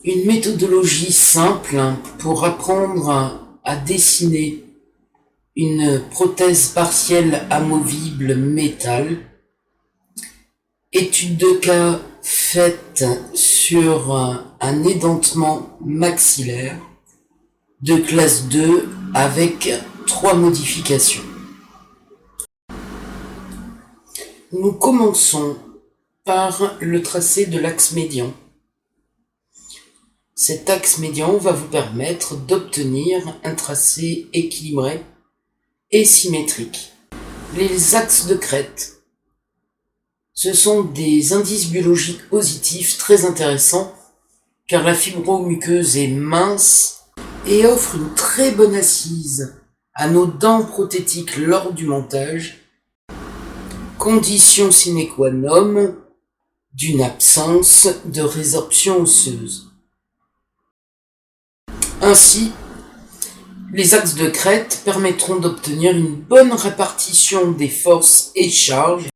Une méthodologie simple pour apprendre à dessiner une prothèse partielle amovible métal. Étude de cas faite sur un édentement maxillaire de classe 2 avec 3 modifications. Nous commençons par le tracé de l'axe médian. Cet axe médian va vous permettre d'obtenir un tracé équilibré et symétrique. Les axes de crête, ce sont des indices biologiques positifs très intéressants car la fibromuqueuse est mince et offre une très bonne assise à nos dents prothétiques lors du montage, condition sine qua non d'une absence de résorption osseuse. Ainsi, les axes de crête permettront d'obtenir une bonne répartition des forces et charges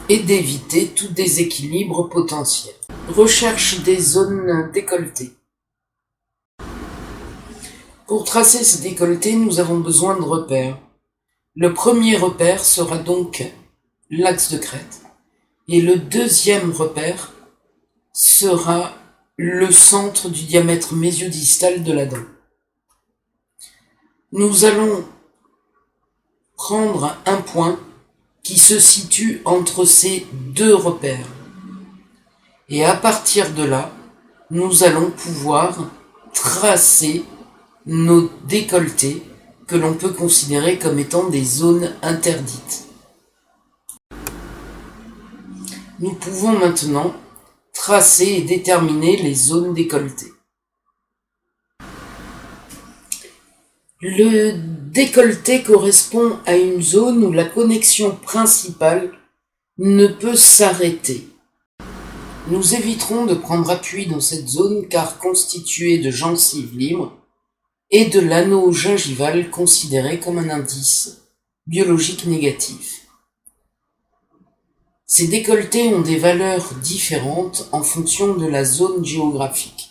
et d'éviter tout déséquilibre potentiel. Recherche des zones décolletées. Pour tracer ces décolletés, nous avons besoin de repères. Le premier repère sera donc l'axe de crête et le deuxième repère sera le centre du diamètre mésiodistal de la dent. Nous allons prendre un point qui se situe entre ces deux repères. Et à partir de là, nous allons pouvoir tracer nos décolletés que l'on peut considérer comme étant des zones interdites. Nous pouvons maintenant tracer et déterminer les zones décolletées. Le décolleté correspond à une zone où la connexion principale ne peut s'arrêter. Nous éviterons de prendre appui dans cette zone car constituée de gencives libres et de l'anneau gingival considéré comme un indice biologique négatif. Ces décolletés ont des valeurs différentes en fonction de la zone géographique.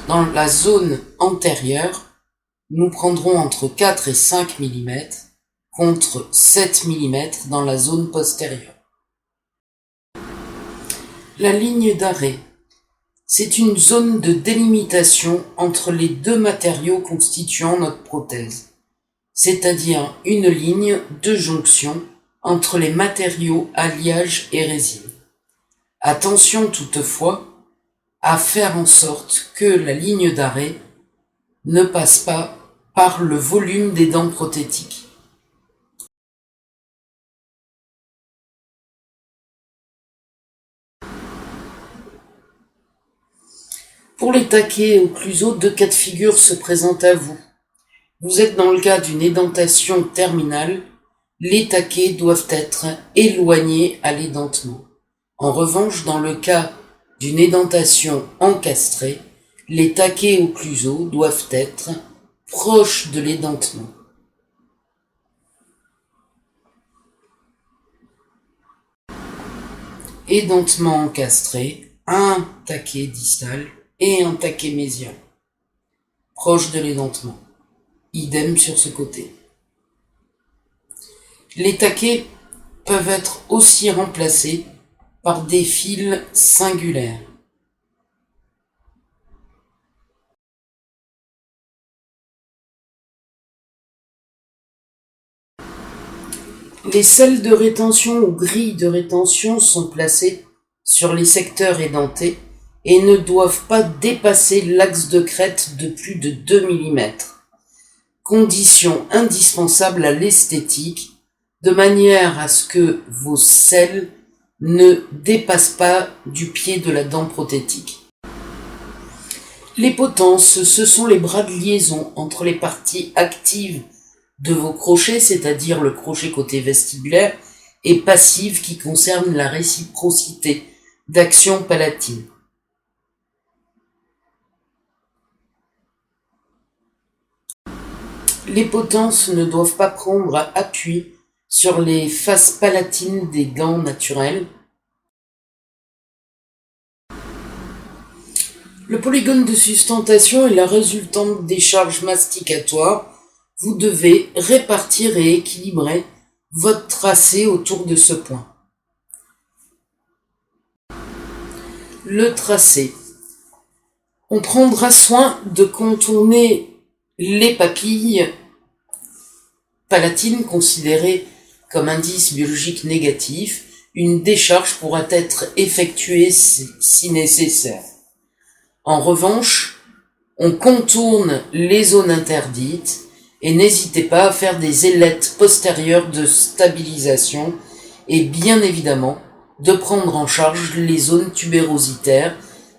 Dans la zone antérieure, nous prendrons entre 4 et 5 mm contre 7 mm dans la zone postérieure. La ligne d'arrêt, c'est une zone de délimitation entre les deux matériaux constituant notre prothèse, c'est-à-dire une ligne de jonction entre les matériaux alliage et résine. Attention toutefois à faire en sorte que la ligne d'arrêt ne passe pas par le volume des dents prothétiques. Pour les taquets occlusaux, deux cas de figure se présentent à vous. Vous êtes dans le cas d'une édentation terminale, les taquets doivent être éloignés à l'édentement. En revanche, dans le cas d'une édentation encastrée, les taquets occlusaux doivent être proches de l'édentement. Édentement encastré, un taquet distal et un taquet mésial, proche de l'édentement. Idem sur ce côté. Les taquets peuvent être aussi remplacés par des fils singulaires. Les selles de rétention ou grilles de rétention sont placées sur les secteurs édentés et ne doivent pas dépasser l'axe de crête de plus de 2 mm. Condition indispensable à l'esthétique, de manière à ce que vos selles ne dépassent pas du pied de la dent prothétique. Les potences, ce sont les bras de liaison entre les parties actives de vos crochets, c'est-à-dire le crochet côté vestibulaire, et passive qui concerne la réciprocité d'action palatine. Les potences ne doivent pas prendre appui sur les faces palatines des dents naturelles. Le polygone de sustentation est la résultante des charges masticatoires. Vous devez répartir et équilibrer votre tracé autour de ce point. Le tracé. On prendra soin de contourner les papilles palatines considérées comme indice biologique négatif. Une décharge pourra être effectuée si nécessaire. En revanche, on contourne les zones interdites et n'hésitez pas à faire des ailettes postérieures de stabilisation et bien évidemment de prendre en charge les zones tubérositaires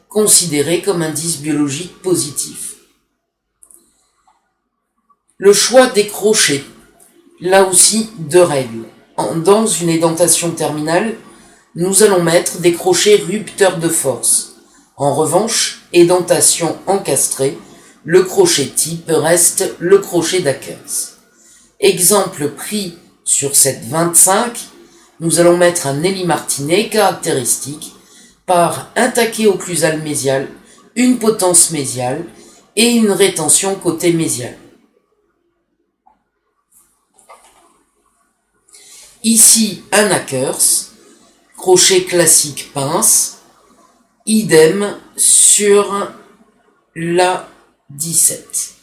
considérées comme indice biologique positif. Le choix des crochets. Là aussi, deux règles. Dans une édentation terminale, nous allons mettre des crochets rupteurs de force. En revanche, édentation encastrée, le crochet type reste le crochet d'Akers. Exemple pris sur cette 25, nous allons mettre un Nelly martinet caractéristique par un taquet occlusal mésial, une potence mésiale et une rétention côté mésial. Ici un Akers, crochet classique pince, idem sur la 17.